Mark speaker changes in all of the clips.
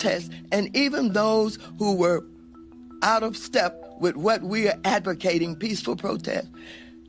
Speaker 1: protests, and even those who were out of step with what we are advocating, peaceful protest,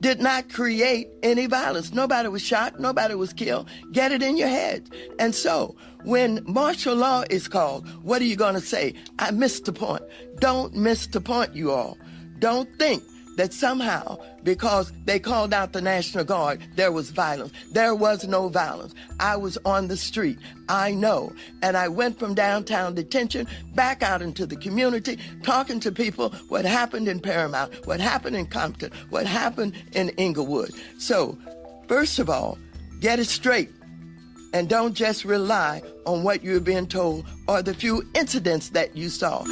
Speaker 1: did not create any violence. Nobody was shot, nobody was killed. Get it in your head. And so when martial law is called, what are you going to say? I missed the point. Don't miss the point, you all. Don't think that somehow, because they called out the National Guard, there was violence. There was no violence. I was on the street. I know. And I went from downtown detention back out into the community, talking to people what happened in Paramount, what happened in Compton, what happened in Inglewood. So, first of all, get it straight. And don't just rely on what you're being told or the few incidents that you saw.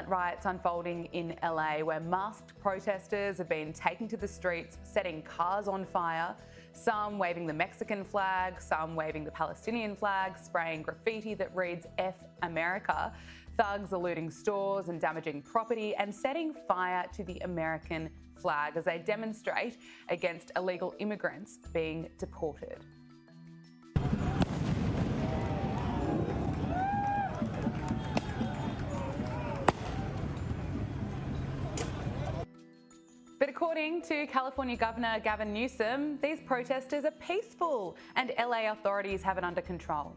Speaker 2: Riots unfolding in LA, where masked protesters have been taking to the streets, setting cars on fire, some waving the Mexican flag, some waving the Palestinian flag, spraying graffiti that reads F America. Thugs are looting stores and damaging property and setting fire to the American flag as they demonstrate against illegal immigrants being deported. But according to California Governor Gavin Newsom, these protesters are peaceful and LA authorities have it under control.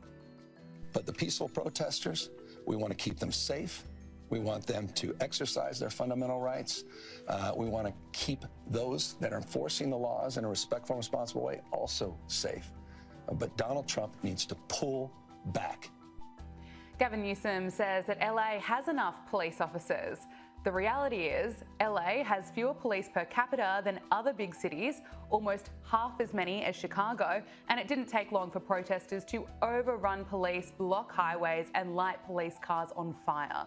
Speaker 3: But the peaceful protesters, we want to keep them safe. We want them to exercise their fundamental rights. We want to keep those that are enforcing the laws in a respectful and responsible way also safe. But Donald Trump needs to pull back.
Speaker 2: Gavin Newsom says that LA has enough police officers. The reality is, LA has fewer police per capita than other big cities, almost half as many as Chicago, and it didn't take long for protesters to overrun police, block highways, and light police cars on fire.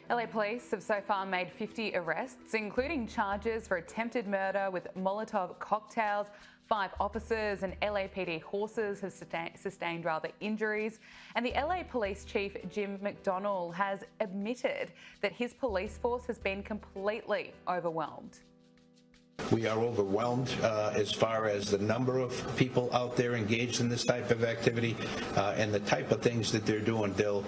Speaker 2: LA police have so far made 50 arrests, including charges for attempted murder with Molotov cocktails. 5 officers and LAPD horses have sustained rather injuries. And the LA Police Chief, Jim McDonnell, has admitted that his police force has been completely overwhelmed.
Speaker 4: We are overwhelmed as far as the number of people out there engaged in this type of activity and the type of things that they're doing. They'll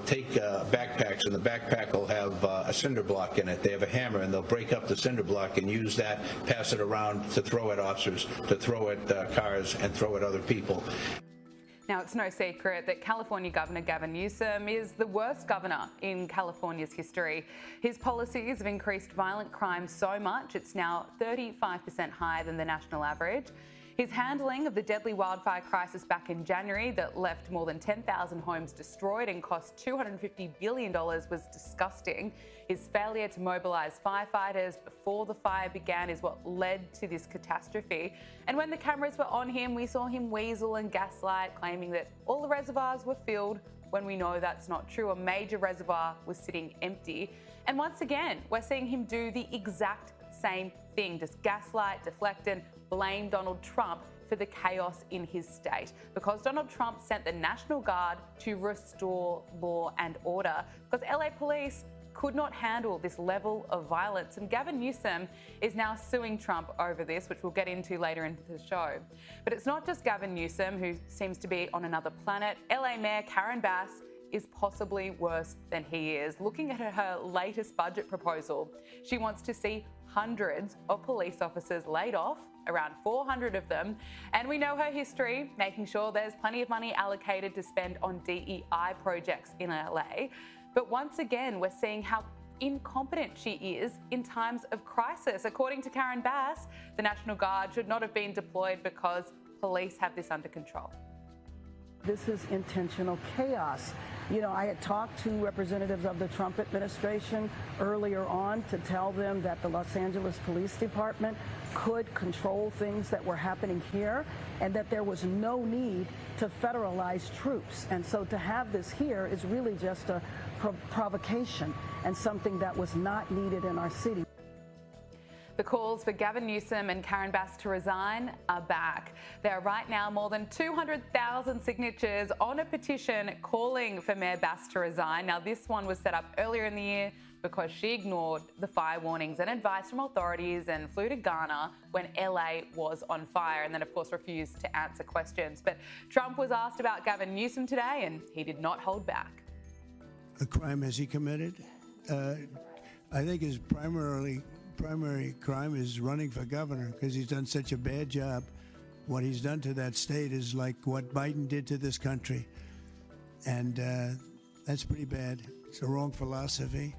Speaker 4: take backpacks, and the backpack will have a cinder block in it. They have a hammer, and they'll break up the cinder block and use that, pass it around to throw at officers, to throw at cars, and throw at other people.
Speaker 2: Now, it's no secret that California Governor Gavin Newsom is the worst governor in California's history. His policies have increased violent crime so much it's now 35% higher than the national average. His handling of the deadly wildfire crisis back in January that left more than 10,000 homes destroyed and cost $250 billion was disgusting. His failure to mobilise firefighters before the fire began is what led to this catastrophe. And when the cameras were on him, we saw him weasel and gaslight, claiming that all the reservoirs were filled, when we know that's not true. A major reservoir was sitting empty. And once again, we're seeing him do the exact same thing, just gaslight, deflect and blame Donald Trump for the chaos in his state, because Donald Trump sent the National Guard to restore law and order, because LA police could not handle this level of violence. And Gavin Newsom is now suing Trump over this, which we'll get into later in the show. But it's not just Gavin Newsom who seems to be on another planet. LA Mayor Karen Bass is possibly worse than he is. Looking at her latest budget proposal, she wants to see hundreds of police officers laid off, around 400 of them. And we know her history, making sure there's plenty of money allocated to spend on DEI projects in LA. But once again, we're seeing how incompetent she is in times of crisis. According to Karen Bass, the National Guard should not have been deployed because police have this under control.
Speaker 5: This is intentional chaos. You know, I had talked to representatives of the Trump administration earlier on to tell them that the Los Angeles Police Department could control things that were happening here and that there was no need to federalize troops. And so to have this here is really just a provocation and something that was not needed in our city.
Speaker 2: The calls for Gavin Newsom and Karen Bass to resign are back. There are right now more than 200,000 signatures on a petition calling for Mayor Bass to resign. Now, this one was set up earlier in the year because she ignored the fire warnings and advice from authorities and flew to Ghana when LA was on fire, and then, of course, refused to answer questions. But Trump was asked about Gavin Newsom today, and he did not hold back.
Speaker 6: A crime has he committed? I think his primary crime is running for governor, because he's done such a bad job. What he's done to that state is like what Biden did to this country. And that's pretty bad. It's a wrong philosophy.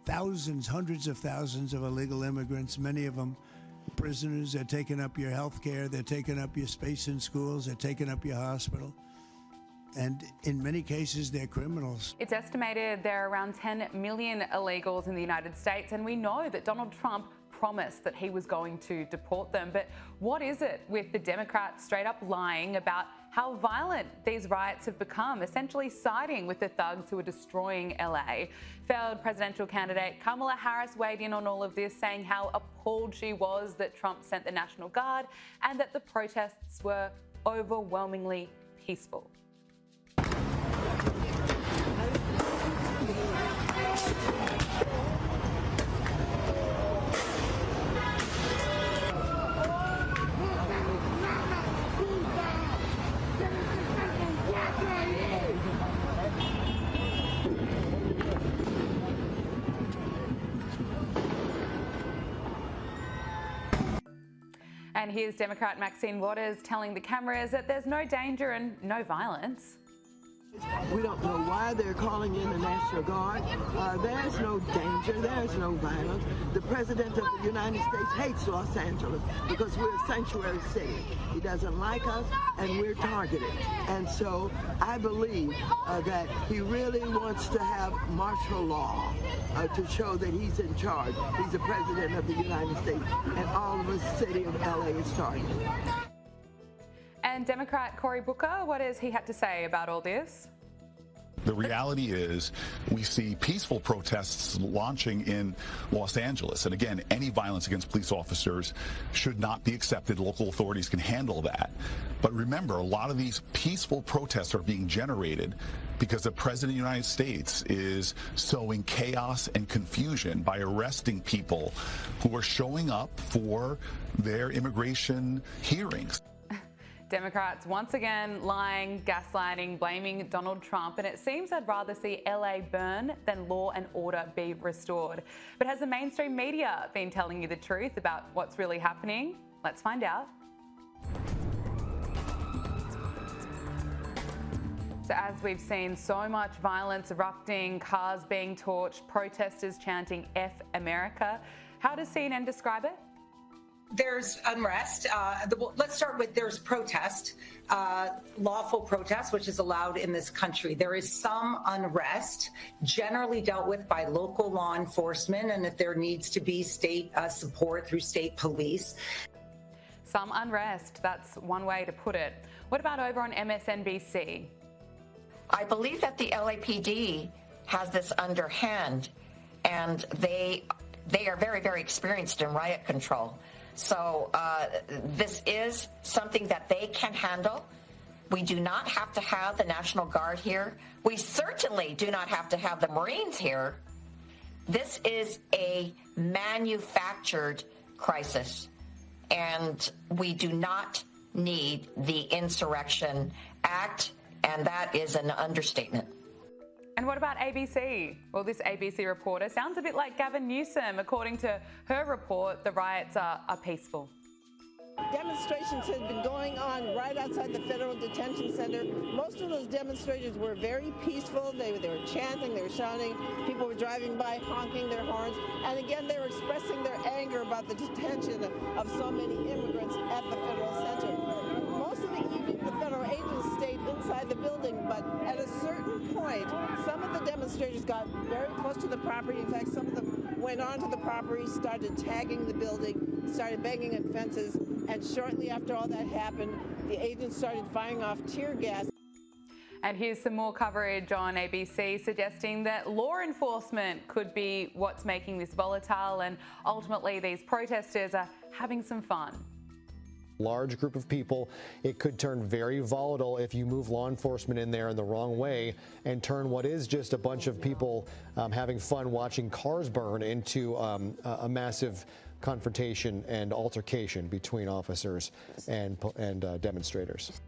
Speaker 6: Thousands, hundreds of thousands of illegal immigrants, many of them prisoners. They're taking up your health care. They're taking up your space in schools. They're taking up your hospital. And in many cases, they're criminals.
Speaker 2: It's estimated there are around 10 million illegals in the United States, and we know that Donald Trump promised that he was going to deport them. But what is it with the Democrats straight up lying about how violent these riots have become, essentially siding with the thugs who are destroying LA? Failed presidential candidate Kamala Harris weighed in on all of this, saying how appalled she was that Trump sent the National Guard and that the protests were overwhelmingly peaceful. And here's Democrat Maxine Waters telling the cameras that there's no danger and no violence.
Speaker 7: We don't know why they're calling in the National Guard. There's no danger. There's no violence. The President of the United States hates Los Angeles because we're a sanctuary city. He doesn't like us, and we're targeted. And so I believe that he really wants to have martial law to show that he's in charge. He's the President of the United States, and all of the city of LA is targeted.
Speaker 2: And Democrat Cory Booker, what has he had to say about all this?
Speaker 8: The reality is we see peaceful protests launching in Los Angeles. And again, any violence against police officers should not be accepted. Local authorities can handle that. But remember, a lot of these peaceful protests are being generated because the President of the United States is sowing chaos and confusion by arresting people who are showing up for their immigration hearings.
Speaker 2: Democrats once again lying, gaslighting, blaming Donald Trump, and it seems they'd rather see LA burn than law and order be restored. But has the mainstream media been telling you the truth about what's really happening? Let's find out. So as we've seen so much violence erupting, cars being torched, protesters chanting F America, how does CNN describe it?
Speaker 9: there's unrest. Let's start with there's protest, lawful protest, which is allowed in this country. There is some unrest, generally dealt with by local law enforcement, and if there needs to be state support through state police.
Speaker 2: Some unrest, that's one way to put it. What about over on MSNBC?
Speaker 10: I believe that the LAPD has this underhand, and they are very, very experienced in riot control. So this is something that they can handle. We do not have to have the National Guard here. We certainly do not have to have the Marines here. This is a manufactured crisis, and we do not need the Insurrection Act, and that is an understatement.
Speaker 2: And what about ABC? Well, this ABC reporter sounds a bit like Gavin Newsom. According to her report, the riots are peaceful.
Speaker 11: Demonstrations have been going on right outside the Federal Detention Center. Most of those demonstrators were very peaceful. They were chanting, they were shouting. People were driving by honking their horns. And again, they were expressing their anger about the detention of so many immigrants at the Federal Center. Most of the evening, the federal agents stayed inside the building, but at a certain point, some of the demonstrators got very close to the property. In fact, some of them went onto the property, started tagging the building, started banging at fences, and shortly after all that happened, the agents started firing off tear gas.
Speaker 2: And here's some more coverage on ABC suggesting that law enforcement could be what's making this volatile, and ultimately these protesters are having some fun.
Speaker 12: Large group of people, it could turn very volatile if you move law enforcement in there in the wrong way and turn what is just a bunch of people having fun watching cars burn into a massive confrontation and altercation between officers and demonstrators.